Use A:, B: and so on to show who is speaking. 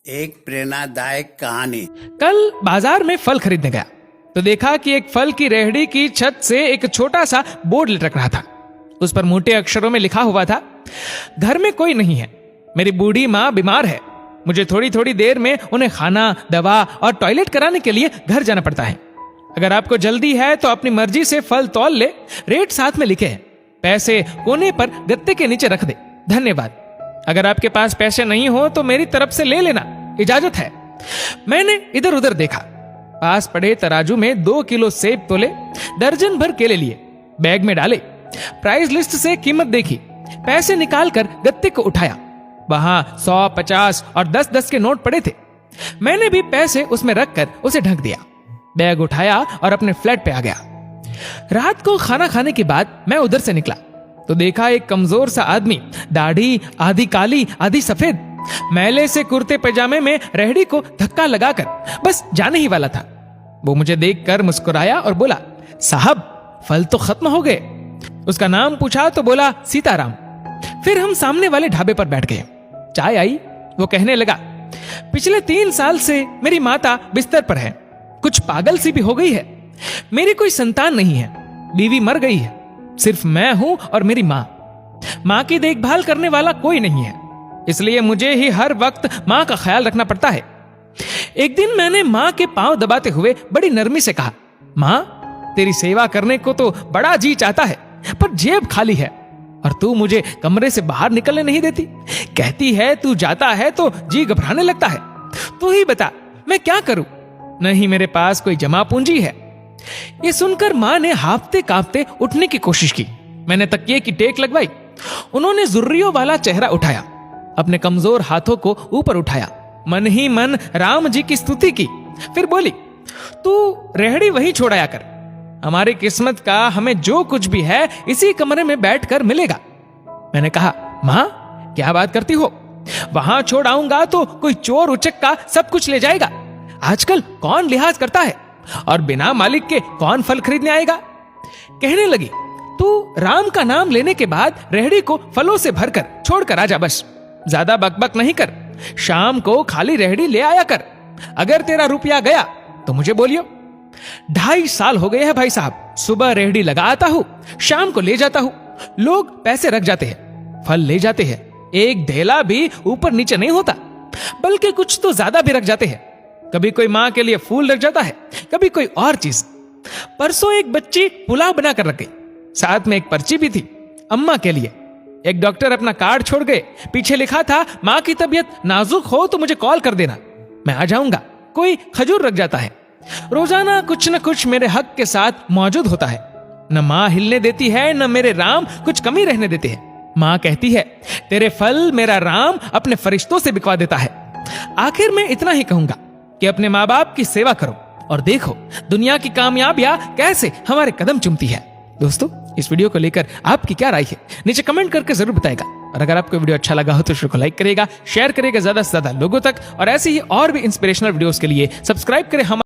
A: एक प्रेरणादायक कहानी।
B: कल बाजार में फल खरीदने गया तो देखा कि एक फल की रेहड़ी की छत से एक छोटा सा बोर्ड लटक रहा था। उस पर मोटे अक्षरों में लिखा हुआ था, घर में कोई नहीं है, मेरी बूढ़ी माँ बीमार है, मुझे थोड़ी थोड़ी देर में उन्हें खाना, दवा और टॉयलेट कराने के लिए घर जाना पड़ता है। अगर आपको जल्दी है तो अपनी मर्जी से फल तौल ले, रेट साथ में लिखे हैं, पैसे कोने पर गत्ते के नीचे रख दे, धन्यवाद। अगर आपके पास पैसे नहीं हो तो मेरी तरफ से ले लेना, इजाजत है। मैंने इधर उधर देखा, पास पड़े तराजू में 2 किलो सेब तोले, दर्जन भर केले लिए, बैग में डाले, प्राइस लिस्ट से कीमत देखी, पैसे निकालकर गत्ते को उठाया। वहां 100, 50 और 10-10 के नोट पड़े थे। मैंने भी पैसे उसमें रखकर उसे ढक दिया, बैग उठाया और अपने फ्लैट पे आ गया। रात को खाना खाने के बाद मैं उधर से निकला तो देखा एक कमजोर सा आदमी, दाढ़ी आधी काली आधी सफेद, मैले से कुर्ते पैजामे में रेहड़ी को धक्का लगाकर बस जाने ही वाला था। वो मुझे देखकर मुस्कुराया और बोला, साहब फल तो खत्म हो गए। उसका नाम पूछा तो बोला, सीताराम। फिर हम सामने वाले ढाबे पर बैठ गए, चाय आई। वो कहने लगा, पिछले 3 साल से मेरी माता बिस्तर पर है, कुछ पागल सी भी हो गई है, मेरी कोई संतान नहीं है, बीवी मर गई है, सिर्फ मैं हूं और मेरी मां की देखभाल करने वाला कोई नहीं है, इसलिए मुझे ही हर वक्त मां का ख्याल रखना पड़ता है। एक दिन मैंने मां के पांव दबाते हुए बड़ी नरमी से कहा, मां तेरी सेवा करने को तो बड़ा जी चाहता है, पर जेब खाली है और तू मुझे कमरे से बाहर निकलने नहीं देती, कहती है तू जाता है तो जी घबराने लगता है, तू ही बता मैं क्या करूं, नहीं मेरे पास कोई जमा पूंजी है। ये सुनकर मां ने हांफते कांपते उठने की कोशिश की। मैंने तकिए की टेक लगवाई। उन्होंने जुर्रियों वाला चेहरा उठाया, अपने कमजोर हाथों को ऊपर उठाया, मन ही मन राम जी की स्तुति की, फिर बोली, तू रेहड़ी वहीं छोड़ाया कर, हमारी किस्मत का हमें जो कुछ भी है इसी कमरे में बैठकर मिलेगा। मैंने कहा, मां क्या बात करती हो, वहां छोड़ आऊंगा तो कोई चोर उचक्का सब कुछ ले जाएगा, आजकल कौन लिहाज करता है, और बिना मालिक के कौन फल खरीदने आएगा। कहने लगी, तू राम का नाम लेने के बाद रेहड़ी को फलों से भरकर छोड़कर आजा, बस ज्यादा बकबक नहीं कर, शाम को खाली रेहड़ी ले आया कर, अगर तेरा रुपया गया तो मुझे बोलियो। 2.5 साल हो गए हैं भाई साहब, सुबह रेहड़ी लगा आता हूं, शाम को ले जाता हूं, लोग पैसे रख जाते हैं, फल ले जाते हैं, एक ढेला भी ऊपर नीचे नहीं होता, बल्कि कुछ तो ज्यादा भी रख जाते हैं, कभी कोई मां के लिए फूल रख जाता है, कभी कोई और चीज। परसों एक बच्ची पुलाव बनाकर रख गई, साथ में एक पर्ची भी थी अम्मा के लिए। एक डॉक्टर अपना कार्ड छोड़ गए, पीछे लिखा था, मां की तबीयत नाजुक हो तो मुझे कॉल कर देना, मैं आ जाऊंगा। कोई खजूर रख जाता है। रोजाना कुछ न कुछ मेरे हक के साथ मौजूद होता है, न मां हिलने देती है, न मेरे राम कुछ कमी रहने देते हैं। मां कहती है, तेरे फल मेरा राम अपने फरिश्तों से बिकवा देता है। आखिर में इतना ही कहूंगा कि अपने माँ बाप की सेवा करो और देखो दुनिया की कामयाबियां कैसे हमारे कदम चूमती है। दोस्तों, इस वीडियो को लेकर आपकी क्या राय है, नीचे कमेंट करके जरूर बताएगा। और अगर आपको वीडियो अच्छा लगा हो तो इसको लाइक करेगा, शेयर करेगा ज्यादा से ज्यादा लोगों तक, और ऐसे ही और भी इंस्पिरेशनल वीडियोस के लिए सब्सक्राइब करें हमारे